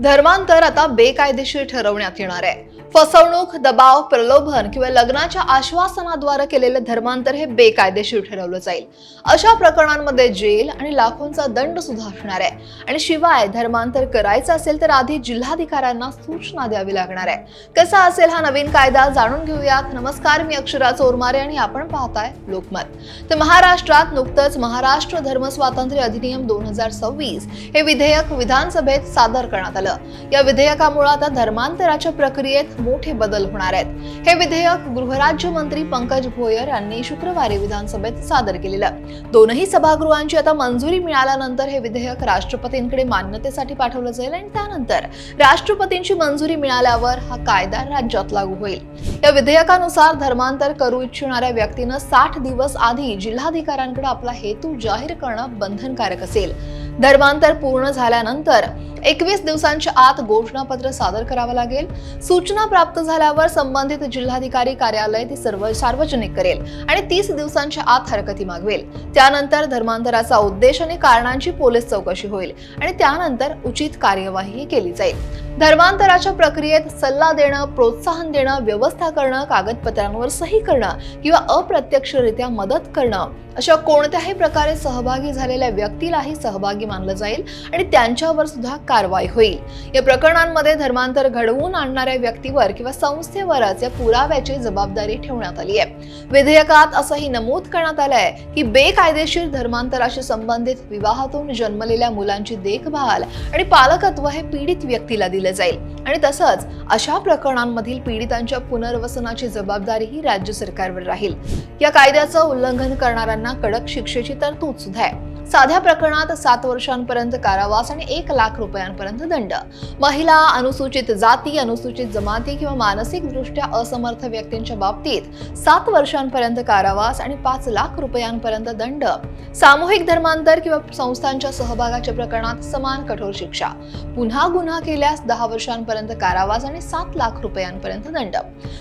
धर्मांतर आता बेकायदेशीर ठरवण्यात येणार आहे. फसवणूक, दबाव, प्रलोभन किंवा लग्नाच्या आश्वासनाद्वारे केलेले धर्मांतर हे बेकायदेशीर ठरवलं जाईल. अशा प्रकरणांमध्ये जेल आणि लाखोंचा दंड सुद्धा असणार आहे. आणि शिवाय धर्मांतर करायचं असेल तर आधी जिल्हाधिकाऱ्यांना सूचना द्यावी लागणार आहे. कसा असेल हा नवीन कायदा जाणून घेऊयात. नमस्कार, मी अक्षरा चोरमारे आणि आपण पाहताय लोकमत. तर महाराष्ट्रात नुकतंच महाराष्ट्र धर्म स्वातंत्र्य अधिनियम 2026 हे विधेयक विधानसभेत सादर करण्यात आलं. या विधेयकामुळे आता धर्मांतराच्या प्रक्रियेत मोठे बदल होणार आहेत. हे विधेयक गृहराज्यमंत्री पंकज भोयर यांनी शुक्रवारी विधानसभेत सादर केलेलं. दोनही सभागृहांची आता मंजुरी मिळाल्यानंतर हे विधेयक राष्ट्रपतींकडे मान्यतेसाठी पाठवलं जाईल आणि त्यानंतर राष्ट्रपतींची मंजुरी मिळाल्यावर हा कायदा राज्यात लागू होईल. या विधेयकानुसार धर्मांतर करू इच्छिणाऱ्या व्यक्तीनं 60 दिवस आधी जिल्हाधिकाऱ्यांकडे आपला हेतू जाहीर करणं बंधनकारक असेल. धर्मांतर पूर्ण झाल्यानंतर 21 दिवसांच्या आत घोषणापत्र सादर करावं लागेल. सूचना प्राप्त झाल्यावर संबंधित जिल्हाधिकारी कार्यालय ती सर्व सार्वजनिक करेल आणि 30 दिवसांच्या आत हरकती मागवेल. त्यानंतर धर्मांतराचा उद्देश आणि कारणांची पोलीस चौकशी होईल आणि त्यानंतर उचित कार्यवाही केली जाईल. धर्मांतराच्या प्रक्रियेत सल्ला देणं, प्रोत्साहन देणं, व्यवस्था करणं, कागदपत्रांवर सही करणं किंवा अप्रत्यक्षरित्या मदत करणं अशा कोणत्याही प्रकारे सहभागी झालेल्या व्यक्तीलाही सहभागी मानलं जाईल आणि त्यांच्यावर सुद्धा कारवाई होईल. या प्रकरणांमध्ये धर्मांतर घडवून आणणाऱ्या व्यक्तीवर किंवा संस्थेवरच या पुराव्याची जबाबदारी ठेवण्यात आली आहे. विधेयकात असंही नमूद करण्यात आलंय की बेकायदेशीर धर्मांतराशी संबंधित विवाहातून जन्मलेल्या मुलांची देखभाल आणि पालकत्व हे पीडित व्यक्तीला दिले जाईल आणि तसंच अशा प्रकरणांमधील पीडितांच्या पुनर्वसनाची जबाबदारी ही राज्य सरकारवर राहील. या कायद्याचं उल्लंघन करणाऱ्यांना कडक शिक्षेची तरतूद सुद्धा आहे. साध्या प्रकरणात 7 वर्षांपर्यंत कारावास आणि 1 लाख रुपयांपर्यंत दंड. महिला, अनुसूचित जाती, अनुसूचित जमाती किंवा मानसिकदृष्ट्या असमर्थ व्यक्तींच्या बाबतीत 7 वर्षांपर्यंत कारावास आणि 5 लाख रुपयांपर्यंत दंड. सामूहिक धर्मांतर किंवा संस्थांच्या सहभागाच्या प्रकरणात समान कठोर शिक्षा. पुन्हा गुन्हा केल्यास 10 वर्षांपर्यंत कारावास आणि 7 लाख रुपयांपर्यंत दंड.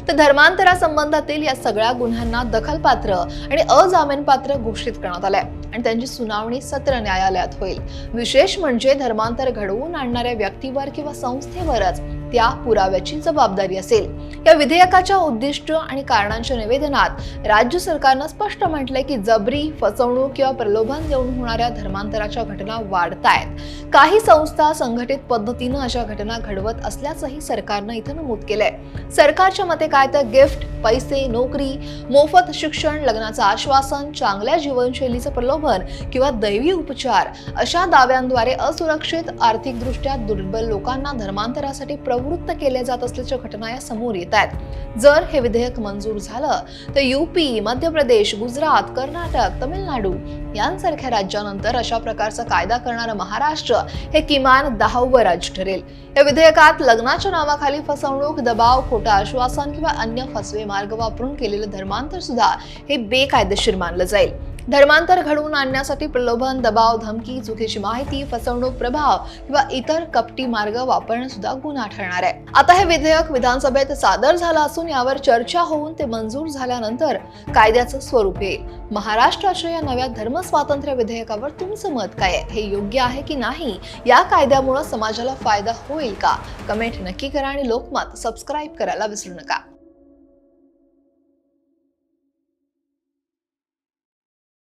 तर धर्मांतरासंबंधातील या सगळ्या गुन्ह्यांना दखलपात्र आणि अजामीनपात्र घोषित करण्यात आलंय आणि त्यांची सुनावणी सत्र न्यायालयात होईल. विशेष म्हणजे धर्मांतर घडवून आणणाऱ्या व्यक्तीवर किंवा संस्थेवरच त्या पुराव्याची जबाबदारी असेल. या विधेयकाच्या उद्दिष्ट आणि कारणांच्या निवेदनात राज्य सरकारनं स्पष्ट म्हटलंय की जबरी, फसवणूक किंवा प्रलोभन देऊन होणाऱ्या धर्मांतराच्या घटना वाढतायत. काही संस्था संघटित पद्धतीनं अशा घटना घडवत असल्याचंही सरकारनं इथं नमूद केलंय. सरकारच्या मते काय तर गिफ्ट, पैसे, नोकरी, मोफत शिक्षण, लग्नाचं आश्वासन, चांगल्या जीवनशैलीचं प्रलोभन किंवा दैवी उपचार अशा दाव्यांद्वारे असुरक्षित, आर्थिकदृष्ट्या दुर्बल लोकांना धर्मांतरासाठी प्रवृत्त केले जात असल्याच्या घटना या समोर येत आहेत. जर हे विधेयक मंजूर झालं तर यूपी, मध्य प्रदेश, गुजरात, कर्नाटक, तमिळनाडू यांसारख्या राज्यानंतर अशा प्रकारचा कायदा करणारं महाराष्ट्र हे किमान 10वं राज्य ठरेल. या विधेयकात लग्नाच्या नावाखाली फसवणूक, दबाव, खोटं आश्वासन किंवा अन्य फसवे मार्ग वापरून केलेलं धर्मांतर सुद्धा हे बेकायदेशीर मानलं जाईल. धर्मांतर घडवून आणण्यासाठी प्रलोभन, दबाव, धमकी, चुकीची माहिती, फसवणूक, प्रभाव किंवा इतर कपटी मार्ग वापरणं सुद्धा गुन्हा ठरणार आहे. आता हे विधेयक विधानसभेत सादर झालं असून यावर चर्चा होऊन ते मंजूर झाल्यानंतर कायद्याचं स्वरूप येईल. महाराष्ट्राच्या या नव्या धर्म स्वातंत्र्य विधेयकावर तुमचं मत काय आहे? हे योग्य आहे की नाही? या कायद्यामुळे समाजाला फायदा होईल का? कमेंट नक्की करा आणि लोकमत सबस्क्राईब करायला विसरू नका.